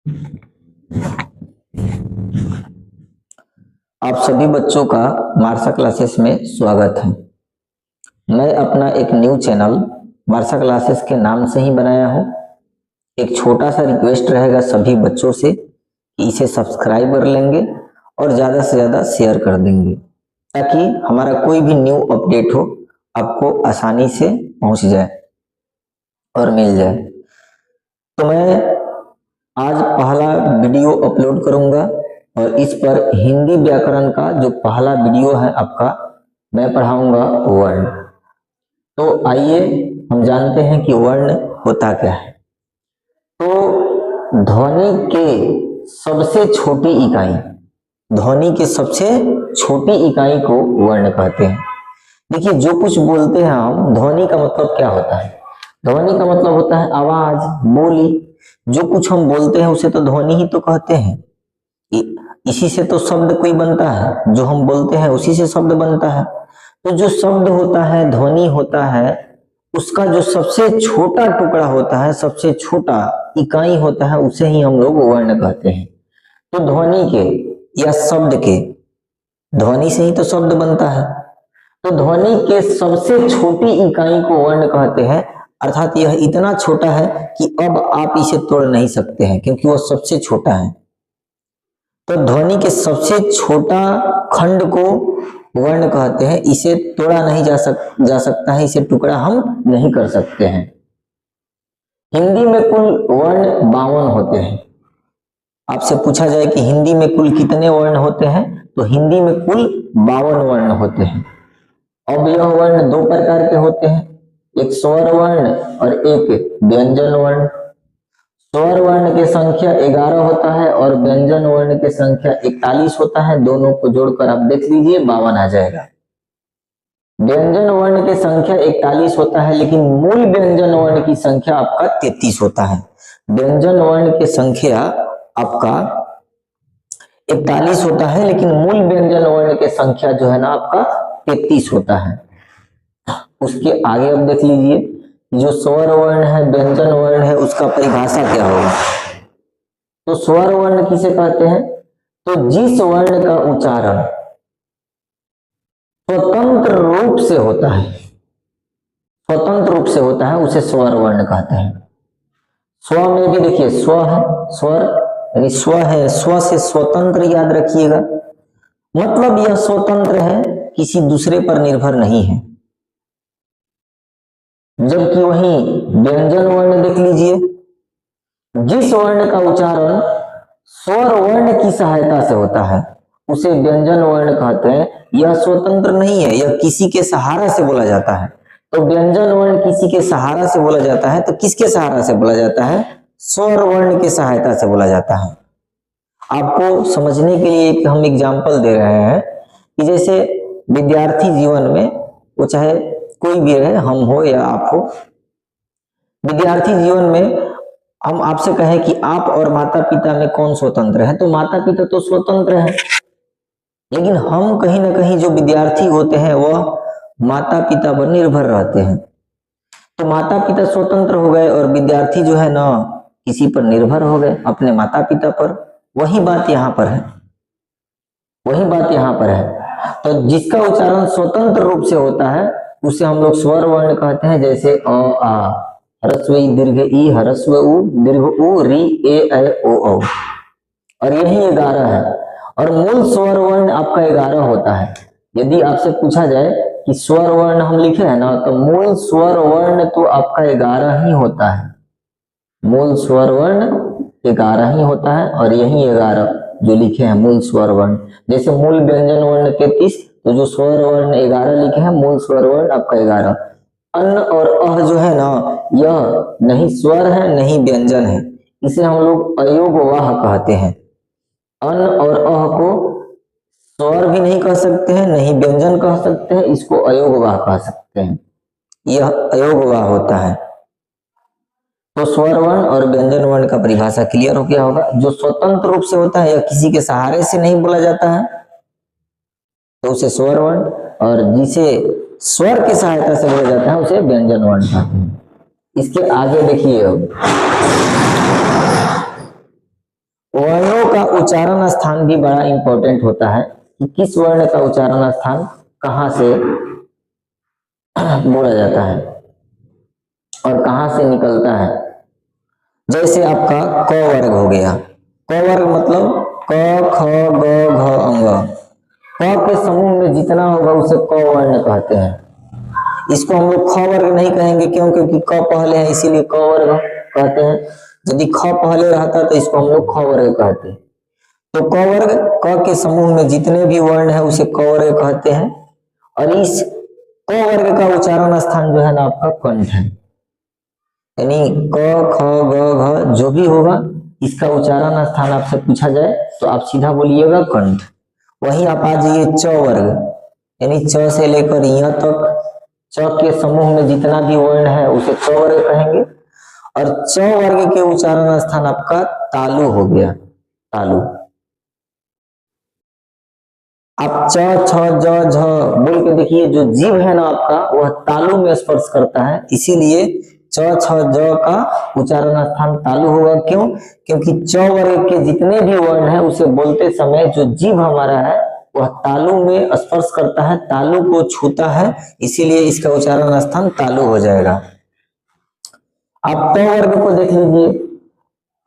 आप सभी बच्चों का मार्सा क्लासेस में स्वागत है। मैं अपना एक न्यू चैनल मार्सा क्लासेस के नाम से ही बनाया हूँ। एक छोटा सा रिक्वेस्ट रहेगा सभी बच्चों से कि इसे सब्सक्राइब कर लेंगे और ज़्यादा से ज़्यादा शेयर कर देंगे ताकि हमारा कोई भी न्यू अपडेट हो आपको आसानी से पहुँच जाए और मिल जाए। तो मैं आज पहला वीडियो अपलोड करूंगा और इस पर हिंदी व्याकरण का जो पहला वीडियो है आपका मैं पढ़ाऊंगा वर्ण। तो आइए हम जानते हैं कि वर्ण होता क्या है। तो ध्वनि के सबसे छोटी इकाई, ध्वनि के सबसे छोटी इकाई को वर्ण कहते हैं। देखिए, जो कुछ बोलते हैं हम, ध्वनि का मतलब क्या होता है? ध्वनि का मतलब होता है आवाज, बोली। जो कुछ हम बोलते हैं उसे तो ध्वनि ही तो कहते हैं। इसी से तो शब्द कोई बनता है, जो हम बोलते हैं उसी से शब्द बनता है। तो जो शब्द होता है, ध्वनि होता है, उसका जो सबसे छोटा टुकड़ा होता है, सबसे छोटा इकाई होता है, उसे ही हम लोग वर्ण कहते हैं। तो ध्वनि के या शब्द के, ध्वनि से ही तो शब्द बनता है, तो ध्वनि के सबसे छोटी इकाई को वर्ण कहते हैं। अर्थात यह इतना छोटा है कि अब आप इसे तोड़ नहीं सकते हैं क्योंकि वह सबसे छोटा है। तो ध्वनि के सबसे छोटा खंड को वर्ण कहते हैं। इसे तोड़ा नहीं जा सकता है, इसे टुकड़ा हम नहीं कर सकते हैं। हिंदी में कुल वर्ण 52 होते हैं। आपसे पूछा जाए कि हिंदी में कुल कितने वर्ण होते हैं, तो हिंदी में कुल 52 वर्ण होते हैं। अब यह वर्ण दो प्रकार के होते हैं, एक स्वर वर्ण और एक व्यंजन वर्ण। स्वर वर्ण की संख्या 11 होता है और व्यंजन वर्ण की संख्या 41 होता है। दोनों को जोड़कर आप देख लीजिए 52 आ जाएगा। व्यंजन वर्ण की संख्या 41 होता है लेकिन मूल व्यंजन वर्ण की संख्या आपका 33 होता है। व्यंजन वर्ण की संख्या आपका 41 होता है लेकिन मूल व्यंजन वर्ण की संख्या जो है ना आपका 33 होता है। उसके आगे अब देख लीजिए, जो स्वर वर्ण है, व्यंजन वर्ण है, उसका परिभाषा क्या होगा। तो स्वर वर्ण किसे कहते हैं? तो जिस वर्ण का उच्चारण स्वतंत्र रूप से होता है, स्वतंत्र रूप से होता है, उसे स्वर वर्ण कहते हैं। स्व में भी देखिए स्व है, स्वर यानी स्व है, स्व से स्वतंत्र याद रखिएगा, मतलब यह स्वतंत्र है, किसी दूसरे पर निर्भर नहीं है। जबकि वहीं व्यंजन वर्ण देख लीजिए, जिस वर्ण का उच्चारण स्वर वर्ण की सहायता से होता है उसे व्यंजन वर्ण कहते हैं। यह स्वतंत्र नहीं है, यह किसी के सहारा से बोला जाता है। तो व्यंजन वर्ण किसी के सहारा से बोला जाता है, तो किसके सहारा से बोला जाता है? स्वर वर्ण की सहायता से बोला जाता है। आपको समझने के लिए एक हम एग्जाम्पल दे रहे हैं कि जैसे विद्यार्थी जीवन में, वो चाहे कोई भी रहे, हम हो या आप हो, विद्यार्थी जीवन में हम आपसे कहें कि आप और माता पिता में कौन स्वतंत्र है, तो माता पिता तो स्वतंत्र है, लेकिन हम कहीं ना कहीं जो विद्यार्थी होते हैं वह माता पिता पर निर्भर रहते हैं। तो माता पिता स्वतंत्र हो गए और विद्यार्थी जो है ना किसी पर निर्भर हो गए, अपने माता पिता पर। वही बात यहाँ पर है, वही बात यहाँ पर है। तो जिसका उच्चारण स्वतंत्र रूप से होता है उसे हम लोग स्वर वर्ण कहते हैं। जैसे अ, आ, ह्रस्व ई दीर्घ ई, ह्रस्व उ दीर्घ उ, री ए ऐ ओ औ, और यही 11 है। और मूल स्वर वर्ण आपका 11 होता है। यदि आपसे पूछा जाए कि स्वर वर्ण हम लिखे हैं ना, तो मूल स्वर वर्ण तो आपका 11 ही होता है। मूल स्वर वर्ण 11 ही होता है और यही 11 जो लिखे हैं मूल स्वर वर्ण। जैसे मूल व्यंजन वर्ण 33, तो जो स्वर वर्ण 11 लिखे हैं, मूल स्वर वर्ण आपका 11। अन्न और अह जो है ना, यह नहीं स्वर है नहीं व्यंजन है, इसे हम लोग अयोगवाह कहते हैं। अन्न और अह को स्वर भी नहीं कह सकते हैं, नहीं व्यंजन कह सकते हैं, इसको अयोगवाह कह सकते हैं। यह अयोगवाह होता है। तो स्वर वर्ण और व्यंजन वर्ण का परिभाषा क्लियर हो गया होगा। जो स्वतंत्र रूप से होता है या किसी के सहारे से नहीं बोला जाता है तो उसे स्वर वर्ण, और जिसे स्वर की सहायता से बोला जाता है उसे व्यंजन वर्ण कहते हैं। इसके आगे देखिए, वर्णों का उच्चारण स्थान भी बड़ा इंपॉर्टेंट होता है कि किस वर्ण का उच्चारण स्थान कहाँ से बोला जाता है और कहाँ से निकलता है। जैसे आपका क वर्ग हो गया, क वर्ग मतलब क ख ग घ अंग, क के समूह में जितना होगा उसे क वर्ण कहते हैं। इसको हम लोग ख वर्ग नहीं कहेंगे, क्यों? क्योंकि क पहले है इसीलिए क वर्ग कहते हैं। यदि ख पहले रहता तो इसको हम लोग ख वर्ग कहते। तो क वर्ग, क के समूह में जितने भी वर्ण है उसे क वर्ग कहते हैं। और इस क वर्ग का उच्चारण स्थान जो है ना आपका कंठ है, यानी क ख ग घ जो भी होगा इसका उच्चारण स्थान आपसे पूछा जाए तो आप सीधा बोलिएगा कंठ। वहीं आप आ जाइए च वर्ग, यानी च से लेकर य तक, च के समूह में जितना भी वर्ण है उसे च वर्ग कहेंगे। और च वर्ग के उच्चारण स्थान आपका तालु हो गया, तालु। आप च छ ज झ बोल के देखिए, जो जीव है ना आपका वह तालु में स्पर्श करता है, इसीलिए च छ ज का उच्चारण स्थान तालु होगा। क्यों? क्योंकि च वर्ग के जितने भी वर्ण है उसे बोलते समय जो जीव हमारा है वह तालु में स्पर्श करता है, तालु को छूता है, इसीलिए इसका उच्चारण स्थान तालु हो जाएगा। आप ट वर्ग को देख लीजिए,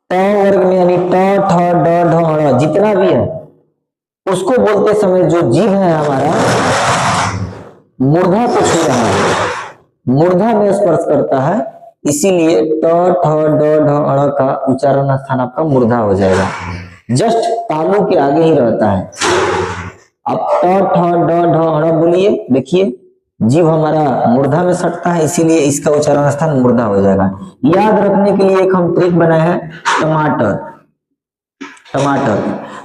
ट वर्ग में यानी ट ठ ड ढ ण जितना भी है उसको बोलते समय जो जीव है हमारा मूर्धा को छू रहा है, मूर्धा में स्पर्श करता है, इसीलिए ट ठ ड ढ ण का उच्चारण स्थान आपका मूर्धा हो जाएगा। जस्ट तालु के आगे ही रहता है। आप ट ठ ड ढ ण बोलिए, देखिए जीव हमारा मूर्धा में सटता है, इसीलिए इसका उच्चारण स्थान मूर्धा हो जाएगा। याद रखने के लिए एक हम ट्रिक बनाए हैं, टमाटर। टमाटर,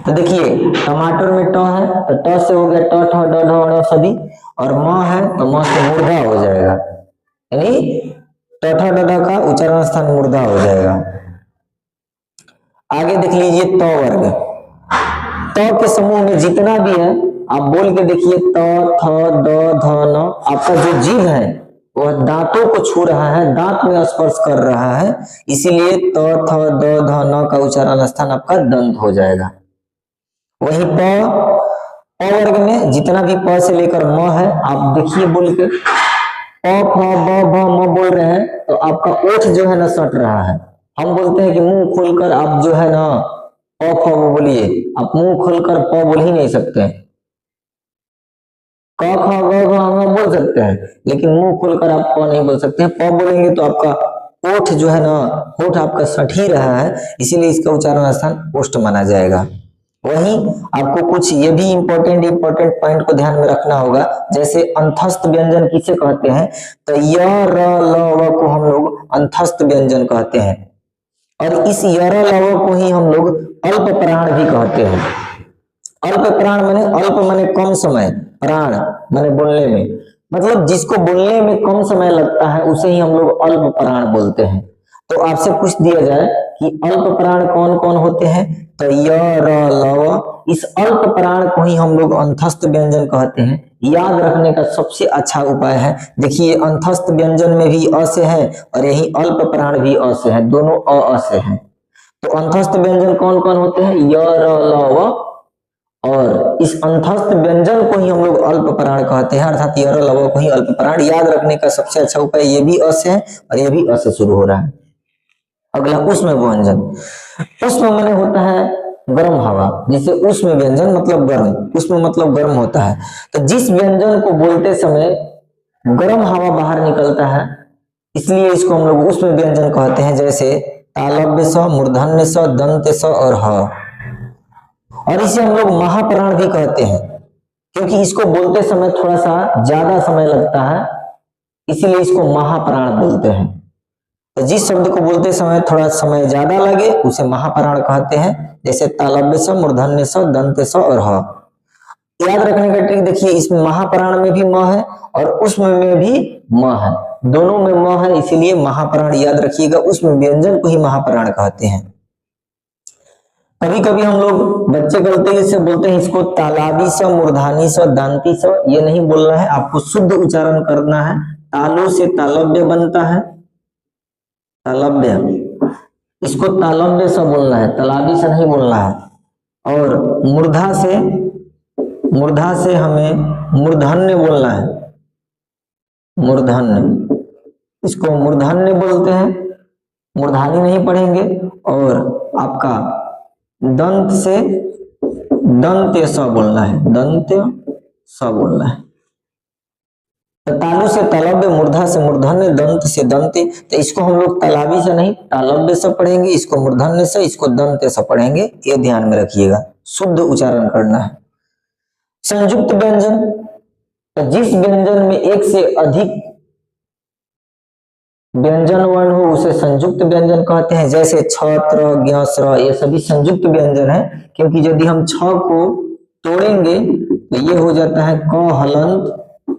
तो देखिए टमाटर में ट है तो ट से हो गया ट ठ ड ढ ण सभी, और म है तो म से मूर्धा हो जाएगा, यानी ट ठ ड ढ का उच्चारण स्थान मूर्धा हो जाएगा। आगे देख लीजिए त वर्ग, त के समूह में जितना भी है आप बोल के देखिए, त थ द ध न। आपका जो जीव है वह दांतों को छू रहा है, दांत में स्पर्श कर रहा है, इसीलिए त थ द ध न का उच्चारण स्थान आपका दंत हो जाएगा। वही प वर्ग में जितना भी प से लेकर म है आप देखिए बोल के, प फ ब भ म बोल रहे हैं तो आपका ओठ जो है ना सट रहा है। हम बोलते हैं कि मुंह खोलकर आप जो है ना प फ बोलिए, आप मुंह खोलकर प बोल ही नहीं सकते हैं। क ख ग घ ङ बोल सकते हैं लेकिन मुंह खोलकर आप प नहीं बोल सकते हैं। प बोलेंगे तो आपका ओठ जो है ना, ओठ आपका सट ही रहा है, इसीलिए इसका उच्चारण स्थान ओष्ठ माना जाएगा। वहीं आपको कुछ ये भी इंपॉर्टेंट पॉइंट को ध्यान में रखना होगा, जैसे अंतस्थ व्यंजन किसे कहते हैं, तो य र ल व को हम लोग अंतस्थ व्यंजन कहते हैं, और इस य र ल व को ही हम लोग अल्प प्राण भी कहते हैं। अल्प प्राण माने, अल्प माने कम समय, प्राण माने बोलने में, मतलब जिसको बोलने में कम समय लगता है उसे ही हम लोग अल्प प्राण बोलते हैं। तो आपसे पूछ दिया जाए कि अल्प प्राण कौन कौन होते हैं, तो य र ल व, इस अल्प प्राण को ही हम लोग अंतस्थ व्यंजन कहते हैं। याद रखने का सबसे अच्छा उपाय है, देखिए अंतस्थ व्यंजन में भी अ से है और यही अल्प प्राण भी अ से है, दोनों अ से है। तो अंतस्थ व्यंजन कौन कौन होते हैं, य र ल व, और इस अंतस्थ व्यंजन को ही हम लोग अल्प प्राण कहते हैं, अर्थात य र ल व को ही अल्प प्राण। याद रखने का सबसे अच्छा उपाय, ये भी अ से है और ये भी अ से शुरू हो रहा है। अगला उष्म व्यंजन, उष्म माने होता है गर्म हवा, जिसे उष्म व्यंजन मतलब गर्म, उष्म मतलब गर्म होता है। तो जिस व्यंजन को बोलते समय गर्म हवा बाहर निकलता है इसलिए इसको हम लोग उष्म व्यंजन कहते हैं। जैसे तालव्य स, मूर्धन्य स, दंत स और ह। और इसे हम लोग महाप्राण भी कहते हैं, क्योंकि इसको बोलते समय थोड़ा सा ज्यादा समय लगता है, इसीलिए इसको महाप्राण बोलते हैं। तो जिस शब्द को बोलते समय थोड़ा समय ज्यादा लगे उसे महाप्राण कहते हैं, जैसे तालव्य स, मूर्धन्य स, दंत स और ह। याद रखने का ट्रिक देखिए, इसमें महाप्राण में भी म है और उष्म में भी म है, दोनों में म है, इसीलिए महाप्राण याद रखिएगा। उष्म व्यंजन को ही महाप्राण कहते हैं। कभी कभी हम लोग बच्चे गलती से बोलते हैं इसको तालाबी स, मूर्धानी स, दांती स, ये नहीं बोलना है, आपको शुद्ध उच्चारण करना है। तालु से तालव्य बनता है, तालव्य, इसको तालव्य से बोलना है, तालाबी से नहीं बोलना है। और मूर्धा से हमें मूर्धन्य बोलना है, मूर्धन्य, इसको मूर्धन्य बोलते हैं, मूर्धानी नहीं पढ़ेंगे। और आपका दंत से दंत्य स बोलना है, दंत्य स बोलना है। तो तालु से तालव्य, मूर्धा से मूर्धन्य, दंत से दंत्य। तो इसको हम लोग तालाबी से नहीं तालव्य से पढ़ेंगे, इसको मूर्धन्य से, इसको दंत्य से पढ़ेंगे। ये ध्यान में रखिएगा, शुद्ध उच्चारण करना है। संयुक्त व्यंजन, तो जिस व्यंजन में एक से अधिक व्यंजन वर्ण हो उसे संयुक्त व्यंजन कहते हैं। जैसे छ, त्र, ज्ञ, स्र, ये सभी संयुक्त व्यंजन है, क्योंकि यदि हम छ को तोड़ेंगे तो ये हो जाता है क हलंत,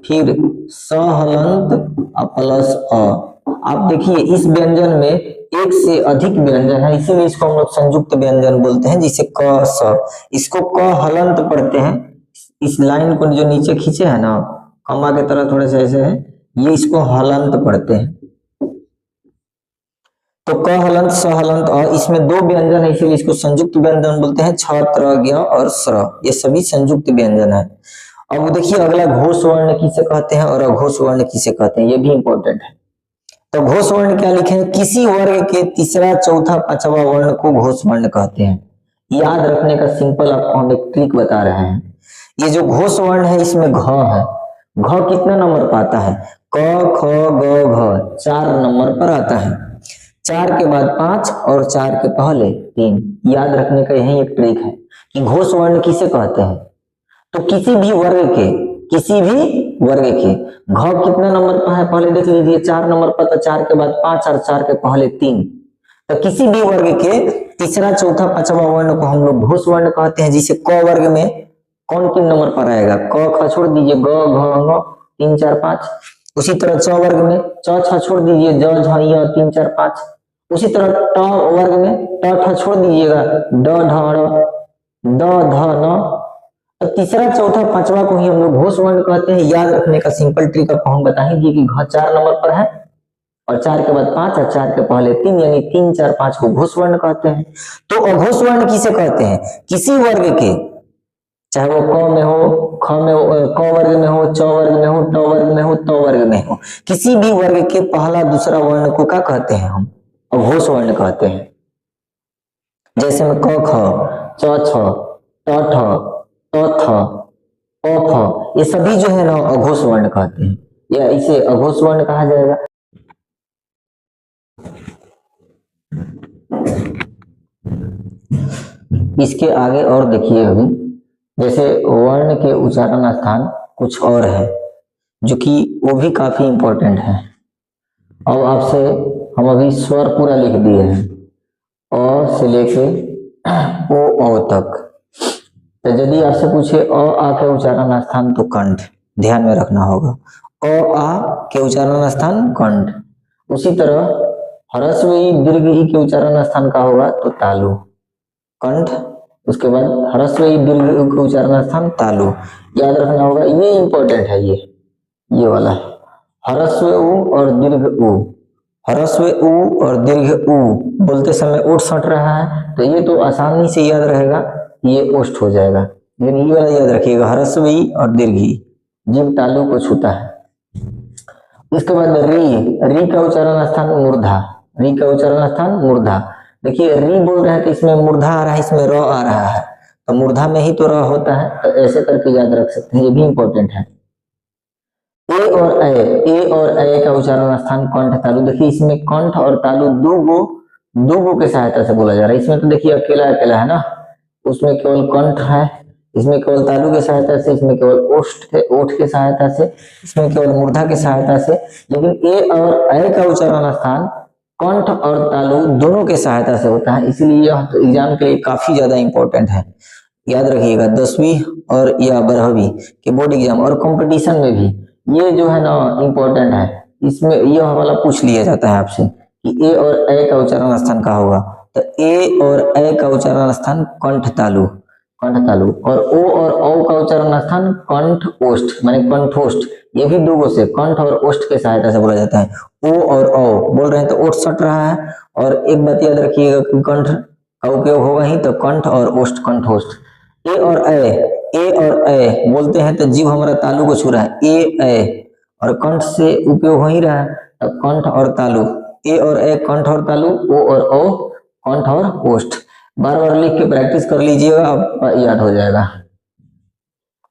फिर स हलंत प्लस अ। आप देखिए इस व्यंजन में एक से अधिक व्यंजन है, इसीलिए इसको हम लोग संयुक्त व्यंजन बोलते हैं। जिसे क स, इसको क हलंत पढ़ते हैं। इस लाइन को जो नीचे खींचे है ना, कमा के तरह थोड़े से ऐसे है, ये इसको हलंत पढ़ते हैं। तो क हलंत स हलंत अ, इसमें दो व्यंजन है, इसीलिए इसको संयुक्त व्यंजन बोलते हैं। छ, त्र, ज्ञ और स्र, ये सभी संयुक्त व्यंजन है। अब देखिए अगला घोष वर्ण किसे कहते हैं और अघोष वर्ण किसे कहते हैं, ये भी इंपॉर्टेंट है। तो घोष वर्ण क्या लिखे हैं, किसी वर्ग के तीसरा, चौथा, पांचवा वर्ण को घोष वर्ण कहते हैं। याद रखने का सिंपल आपको हम एक ट्रिक बता रहे हैं। ये जो घोष वर्ण है इसमें घ है, घ कितना नंबर पर आता है, क ख ग घ 4 नंबर पर आता है। 4 के बाद 5 और 4 के पहले 3। याद रखने का यही एक ट्रिक है कि घोष वर्ण किसे कहते हैं। तो किसी भी वर्ग के घ कितना नंबर पर है पहले देख लीजिए, 4 नंबर पर, तो 4 के बाद 5 और 4 के पहले 3। तो किसी भी वर्ग के तीसरा, चौथा, पांचवा वर्ण को हम लोग घोष वर्ण कहते हैं। जिसे क वर्ग में कौन किन नंबर पर आएगा, क ख छोड़ दीजिए, ग घ ङ 3 4 5। उसी तरह च वर्ग में च छ छोड़ दीजिए, ज झ य 3 4 5। उसी तरह ट वर्ग में ट ठ छोड़ दीजिएगा, ड ढ ड़ द ध न। तो तीसरा, चौथा, पांचवा को ही हम लोग घोष वर्ण कहते हैं। याद रखने का सिंपल ट्रिक आपको हम बता ही दिए कि घ 4 नंबर पर है और 4 के बाद 5 और 4 के पहले 3, यानी 3 4 5 को घोष वर्ण कहते हैं। तो अघोष वर्ण किसे कहते हैं, किसी वर्ग के, चाहे वो क में हो, ख में हो, क वर्ग में हो, च वर्ग में हो, ट वर्ग में हो, त वर्ग में हो, किसी भी वर्ग के पहला दूसरा वर्ण को क्या कहते हैं, हम अघोष वर्ण कहते हैं। जैसे में क ख, च छ, ट ठ, त थ, प फ, ये सभी जो है ना अघोष वर्ण कहते हैं, या इसे अघोष वर्ण कहा जाएगा। इसके आगे और देखिए, अभी जैसे वर्ण के उच्चारण स्थान कुछ और है जो कि वो भी काफी इंपॉर्टेंट है। अब आपसे हम अभी स्वर पूरा लिख दिए हैं, अ से लेके ओ तक। तो यदि आपसे पूछे अ आ के उच्चारण स्थान, तो कंठ ध्यान में रखना होगा। अ आ के उच्चारण स्थान कंठ। उसी तरह ह्रस्व ई दीर्घ ई के उच्चारण स्थान का होगा तो तालु, कंठ। उसके बाद ह्रस्व ई दीर्घ ऊ के उच्चारण स्थान तालु। याद रखना होगा, ये इंपॉर्टेंट है, ये वाला ह्रस्व ऊ और दीर्घ ऊ। ह्रस्व ऊ और दीर्घ ऊ बोलते समय ओठ सट रहा है, तो ये तो आसानी से याद रहेगा, ये ओष्ठ हो जाएगा। लेकिन ये वाला याद रखिएगा, ह्रस्व ई और दीर्घ ई, जीभ तालु को छूता है। इसके बाद री का उच्चारण स्थान मूर्धा, री का उच्चारण स्थान मूर्धा। देखिए री बोल रहे हैं तो इसमें मूर्धा आ रहा है, इसमें र आ रहा है, तो मूर्धा में ही तो र होता है, तो ऐसे करके याद रख सकते हैं, ये भी इंपॉर्टेंट है। ए और ए का उच्चारण स्थान कंठ तालु। देखिए इसमें कंठ और तालु दो गो के सहायता से बोला जा रहा है। इसमें तो देखिए अकेला है ना, उसमें केवल कंठ है, इसमें केवल तालु की सहायता से, इसमें केवल ओठ के सहायता से, इसमें केवल मूर्धा की सहायता से। लेकिन ए और ए का उच्चारण स्थान कंठ और तालु दोनों के सहायता से होता है, इसलिए यह तो एग्जाम के लिए काफी ज्यादा इंपॉर्टेंट है। याद रखिएगा 10वीं और या 12वीं के बोर्ड एग्जाम और कंपटीशन में भी ये जो है ना इंपॉर्टेंट है। इसमें यह वाला पूछ लिया जाता है आपसे कि ए और ए का उच्चारण स्थान का होगा, तो ए और ए का उच्चारण स्थान कंठ तालु, कंठ तालु। और ओ और औ का उच्चारण स्थान कंठ ओष्ठ माने कंठोष्ठ, ये भी दो से कंठ और ओष्ठ के सहायता से बोला जाता है। ओ और औ बोल रहे हैं तो ओठ सट रहा है, और एक बात याद रखिएगा कि कंठ का उपयोग होगा ही तो कंठ और ओष्ठ कंठोष्ठ। ए और ए बोलते हैं तो जीव हमारा तालु को छू रहा है, ए और कंठ से उपयोग हो ही रहा है तो कंठ और तालु, ए और ए कंठ और तालु, ओ और ओ कंठ और ओष्ठ। बार बार लिख के प्रैक्टिस कर लीजिएगा, अब याद हो जाएगा।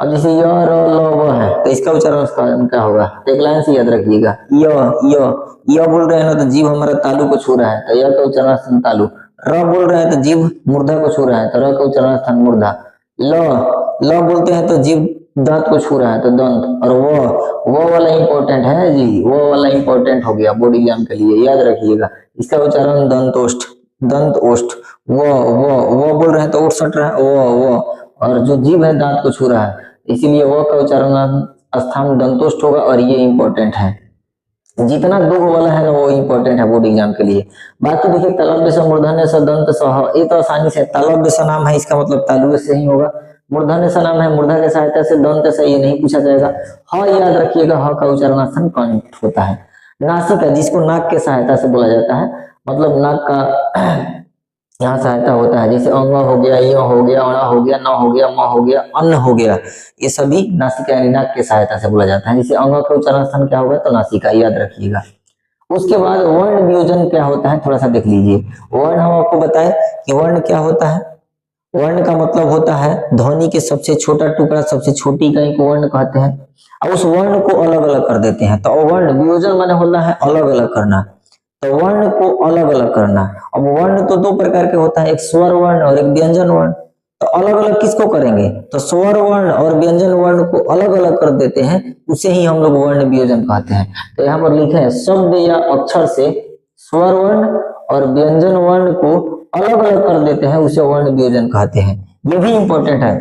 अब जैसे य र ल व है तो इसका उच्चारण क्या होगा, एक लाइन से याद रखिएगा। य बोल रहे हैं ना तो जीव हमारा तालु को छू रहा है तो य का उच्चारण स्थान तालु। र बोल रहे हैं तो जीव मूर्धा को छू रहा है तो र का उच्चारण स्थान मूर्धा। ल बोलते हैं तो जीव दांत को छू रहा है तो दंत। और वो वाला इंपॉर्टेंट है जी, वो वाला इंपॉर्टेंट हो गया बोर्ड एग्जाम के लिए, याद रखिएगा। इसका उच्चारण दंतोष्ठ, दंत ओष्ठ। वो बोल रहे हैं तो ओठ सट रहा है, वो और जो जीव है दांत को छू रहा है, इसीलिए वो का उच्चारण स्थान दंतोष्ठ होगा, और ये इंपॉर्टेंट है। जितना दो वाला है ना वो इंपॉर्टेंट है बोर्ड एग्जाम के लिए। बाकी देखिए तलव्य से मूर्धन्य से दंत सह, ये तो आसानी से तलव्य से नाम है, इसका मतलब तालु से ही होगा। मूर्धन्य से नाम है, मूर्धा के सहायता से दंत से, ये नहीं पूछा जाएगा। ह याद रखिएगा, ह का उच्चारण स्थान कंठ होता है। नासिका जिसको नाक के सहायता से बोला जाता है, मतलब नाक का यहाँ सहायता होता है, जैसे अंग हो गया, य हो गया, अण हो गया, न हो गया, म हो गया, अन्न हो गया, ये सभी नासिका यानी नाक के सहायता से बोला जाता है। जैसे अंग का उच्चारण स्थान क्या होगा तो नासिका, याद रखिएगा। उसके बाद वर्ण वियोजन क्या होता है थोड़ा सा देख लीजिए। वर्ण हम आपको बताएं कि वर्ण क्या होता है। वर्ण का मतलब होता है ध्वनि के सबसे छोटा टुकड़ा, सबसे छोटी इकाई को वर्ण कहते हैं, और उस वर्ण को अलग अलग कर देते हैं। तो वर्ण वियोजन माने होता है अलग अलग करना, तो वर्ण को अलग अलग करना। अब वर्ण तो दो प्रकार के होता है, एक स्वर वर्ण और एक व्यंजन वर्ण। तो अलग अलग किसको करेंगे, तो स्वर वर्ण और व्यंजन वर्ण को अलग अलग कर देते हैं, उसे ही हम लोग वर्ण वियोजन कहते हैं। तो यहाँ पर लिखे हैं शब्द या अक्षर से स्वर वर्ण और व्यंजन वर्ण को अलग अलग कर देते हैं, उसे वर्ण वियोजन कहते हैं। ये भी इंपॉर्टेंट है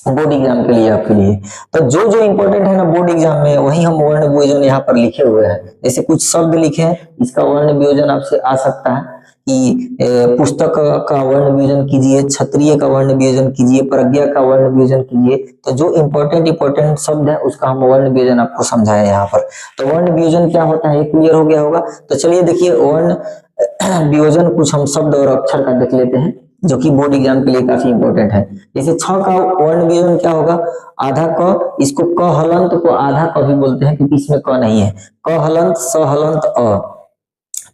बोर्ड एग्जाम के लिए, आपके लिए। तो जो जो इंपॉर्टेंट है ना बोर्ड एग्जाम में, वही हम वर्ण वियोजन यहाँ पर लिखे हुए हैं। जैसे कुछ शब्द लिखे हैं, इसका वर्ण वियोजन आपसे आ सकता है कि पुस्तक का वर्ण वियोजन कीजिए, क्षत्रिय का वर्ण वियोजन कीजिए, प्रज्ञा का वर्ण वियोजन कीजिए। तो जो इंपॉर्टेंट शब्द है उसका हम वर्ण वियोजन आपको समझाए यहाँ पर। तो वर्ण वियोजन क्या होता है, क्लियर हो गया होगा। तो चलिए देखिए वर्ण वियोजन कुछ हम शब्द और अक्षर का देख लेते हैं, जो कि बोर्ड एग्जाम के लिए काफी इंपॉर्टेंट है। जैसे छ का वर्ण वियोजन क्या होगा, आधा क, इसको क हलंत को आधा क भी बोलते हैं क्योंकि इसमें क नहीं है। क हलंत, स हलंत, अ।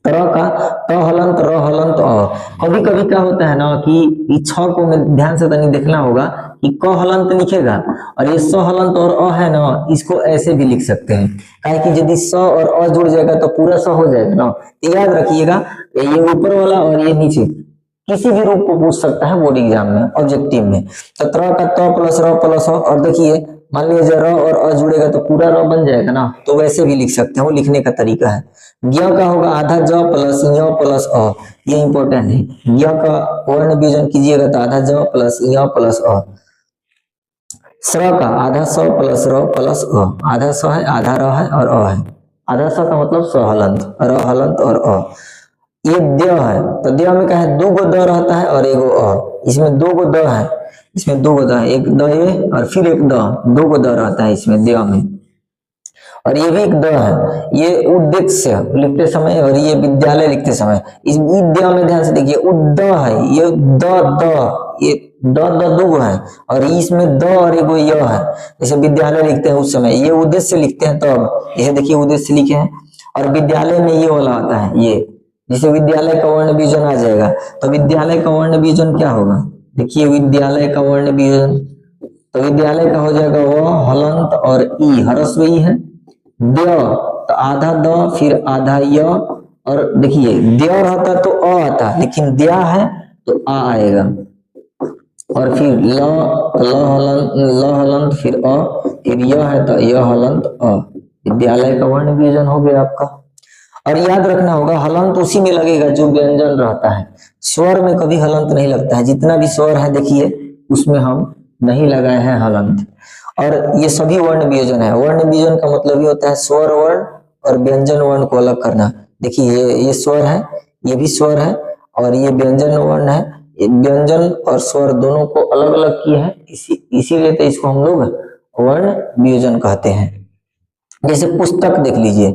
तर का त हलंत, र हलंत, अ। कभी कभी क्या होता है ना कि छ को में ध्यान से तनी देखना होगा कि क हलंत लिखेगा और ये स हलंत और अ है ना, इसको ऐसे भी लिख सकते हैं। काहे कि यदि स और अ जुड़ जाएगा तो पूरा स हो जाएगा ना। तो याद रखिएगा ये ऊपर वाला और ये नीचे किसी भी रूप को पूछ सकता है बोर्ड एग्जाम में, ऑब्जेक्टिव में। तो त्र का त प्लस र प्लस अ, और देखिए मान लीजिए र और अ जुड़ेगा तो पूरा र बन जाएगा ना, तो वैसे भी लिख सकते हैं, वो लिखने का तरीका है। ज्ञ का होगा आधा ज प्लस य प्लस अ, ये इंपॉर्टेंट है। ज्ञ का वर्ण वियोजन कीजिएगा तो आधा ज प्लस य प्लस अ। स्र का आधा स प्लस र प्लस अ, आधा स है, आधा र है और अ है। आधा स का मतलब स हलंत, र हलंत और अ। ये द है तो द में क्या है, दो गो द रहता है और एगो अ। इसमें दो गो द है, इसमें दो गो द है, एक द ये और फिर एक द, दो गो द रहता है इसमें द में। और ये भी एक द है, ये उद्देश्य लिखते समय और ये विद्यालय लिखते समय। इस द में ध्यान से देखिए, उद है, ये ये दो गो है और इसमें द और एगो य है। जैसे विद्यालय लिखते हैं उस समय, ये उद्देश्य लिखते हैं तब ये देखिए उद्देश्य लिखे हैं, और विद्यालय में ये वाला आता है ये, जैसे विद्यालय का वर्ण बीजन आ जाएगा। तो विद्यालय का वर्ण बीजन क्या होगा, देखिए विद्यालय का वर्ण बीजन, तो विद्यालय का हो जाएगा वो हलंत और ई, हरस्व ई है। द तो आधा द फिर आधा य, और देखिए द रहता तो अ आता, लेकिन द्या है तो आ आएगा। और फिर ल हलंत फिर अ, फिर य है तो य हलंत अ। विद्यालय का वर्ण बीजन हो गया आपका। और याद रखना होगा हलंत उसी में लगेगा जो व्यंजन रहता है, स्वर में कभी हलंत नहीं लगता है। जितना भी स्वर है देखिए उसमें हम नहीं लगाए हैं हलंत। और ये सभी वर्ण वियोजन है। वर्ण वियोजन का मतलब ये होता है स्वर वर्ण और व्यंजन वर्ण को अलग करना। देखिए ये स्वर है, ये भी स्वर है और ये व्यंजन वर्ण है, व्यंजन और स्वर दोनों को अलग अलग किए हैं, इसीलिए तो इसको हम लोग वर्ण वियोजन कहते हैं। जैसे पुस्तक देख लीजिए,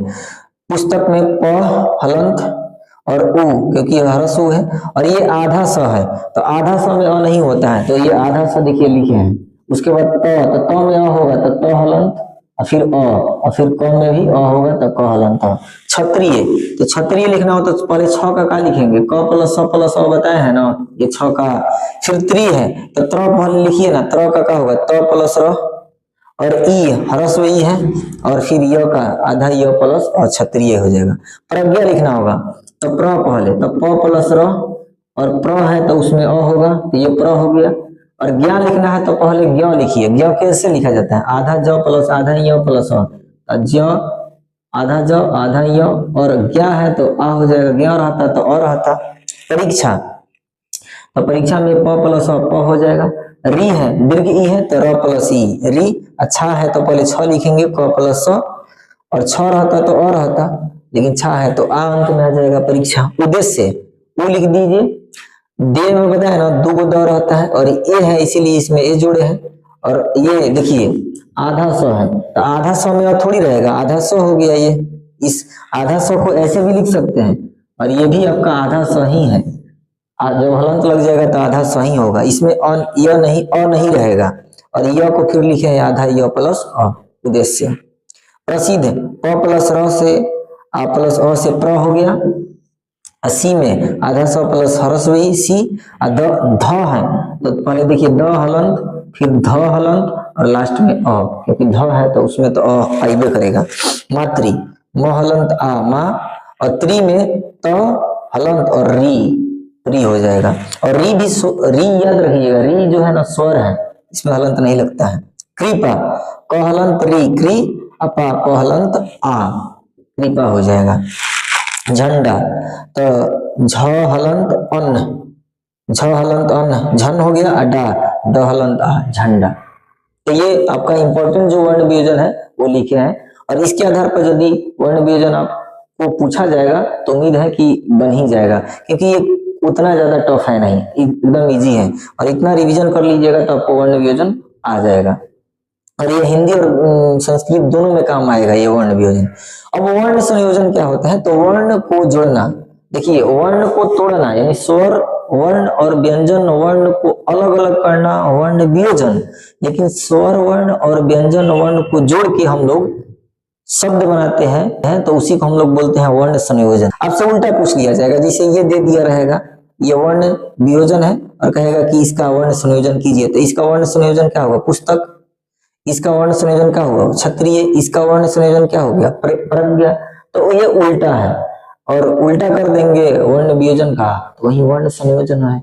पुस्तक में प हलंत और उ, क्योंकि ह्रस्व उ है और ये आधा स है, तो आधा स में अ नहीं होता है, तो ये आधा स देखिए लिखे हैं। उसके बाद तो त में अ होगा तो त हलंत, और फिर अ, और फिर क में भी अ होगा तो क हलंत। क्षत्रिय, तो क्षत्रिय लिखना हो तो पहले छ का लिखेंगे, क प्लस स प्लस अ बताए हैं ना, ये छ का। फिर त्री है तो त्र पहले लिखिए ना, त्र का होगा त प्लस र, और ई ह्रस्व ई है, और फिर य का आधा य प्लस और क्षत्रिय हो जाएगा। प्रज्ञा लिखना होगा तो प्र पहले, तो प प्लस र, और प्र है तो उसमें अ होगा, तो ये प्र हो गया। और ज्ञान लिखना है तो पहले ज्ञ लिखिए। ज्ञ कैसे लिखा जाता है, आधा ज प्लस आधा य प्लस अ, ज्ञ आधा ज आधा य, और ज्ञा है तो आ हो जाएगा, ज्ञ रहता तो अ रहता। परीक्षा, तो परीक्षा में प प्लस अ प हो जाएगा। री है, दीर्घ ई है तो र प्लस ई, री। अच्छा है तो पहले छ लिखेंगे, क प्लस स, और छ रहता तो अ रहता, लेकिन छा है तो आ अंक में आ जाएगा परीक्षा। उद्देश्य, वो लिख दीजिए। दे में बताया ना दो गो द रहता है, और ए है इसीलिए इसमें ए जोड़े हैं। और ये देखिए आधा सौ है, तो आधा सौ में और थोड़ी रहेगा, आधा सौ हो गया ये। इस आधा सौ को ऐसे भी लिख सकते हैं, और ये भी आपका आधा सौ ही है। जब हलंत लग जाएगा तो आधा सही होगा, इसमें य नहीं अ नहीं रहेगा, और य को फिर लिखे आधा य प्लस अ। उद्देश्य। प्रसिद्ध, प प्लस र से आ प्लस अ से प्र हो गया। सी में आधा स प्लस ह्रस्व ई सी, ध है तो पहले देखिए द हलंत, फिर ध हलंत, और लास्ट में अ, क्योंकि ध है तो उसमें तो अ आइबे करेगा। मातृ, म हलंत आ मा, और त्री में त हलंत और री, री हो जाएगा। और री भी री याद रखिएगा, री जो है ना स्वर है, इसमें हलंत नहीं लगता है। कृपा, क हलंत री क्री, अपा क हलंत आ, कृपा हो जाएगा। झंडा, तो झ हलंत अन्न, झ हलंत अन्न, झन हो गया, अड्डा ड हलंत आ, झंडा। तो ये आपका इंपॉर्टेंट जो वर्ण वियोजन है वो लिखे हैं, और इसके आधार पर यदि वर्ण वियोजन आपको पूछा जाएगा तो उम्मीद है कि बन ही जाएगा, क्योंकि ये उतना ज्यादा टफ है नहीं, एकदम इजी है, और इतना रिवीजन कर लीजिएगा तो आपको वर्ण वियोजन आ जाएगा। और ये हिंदी और संस्कृत दोनों में काम आएगा ये वर्ण वियोजन। अब वर्ण संयोजन क्या होता है, तो वर्ण को जोड़ना। देखिए वर्ण को तोड़ना यानी स्वर वर्ण और व्यंजन वर्ण को अलग अलग करना वर्ण वियोजन, लेकिन स्वर वर्ण और व्यंजन वर्ण को जोड़ के हम लोग शब्द बनाते हैं तो उसी को हम लोग बोलते हैं वर्ण संयोजन। आपसे उल्टा पूछ लिया जाएगा, जैसे ये दे दिया रहेगा ये वर्ण वियोजन है, और कहेगा कि इसका वर्ण संयोजन कीजिए, तो इसका वर्ण संयोजन क्या होगा, पुस्तक। इसका वर्ण संयोजन क्या होगा, क्षत्रिय। इसका वर्ण संयोजन क्या हो गया, प्रज्ञा। तो ये उल्टा है, और उल्टा कर देंगे वर्ण वियोजन का तो वही वर्ण संयोजन है।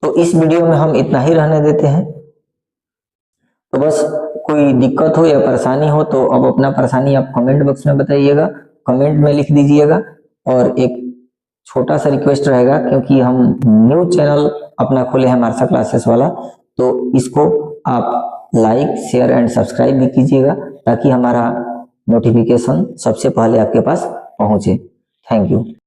तो इस वीडियो में हम इतना ही रहने देते हैं। तो बस कोई दिक्कत हो या परेशानी हो तो अब अपना परेशानी आप कमेंट बॉक्स में बताइएगा, कमेंट में लिख दीजिएगा। और एक छोटा सा रिक्वेस्ट रहेगा, क्योंकि हम न्यू चैनल अपना खोले हैं मार्शल क्लासेस वाला, तो इसको आप लाइक शेयर एंड सब्सक्राइब भी कीजिएगा, ताकि हमारा नोटिफिकेशन सबसे पहले आपके पास पहुंचे। Thank you.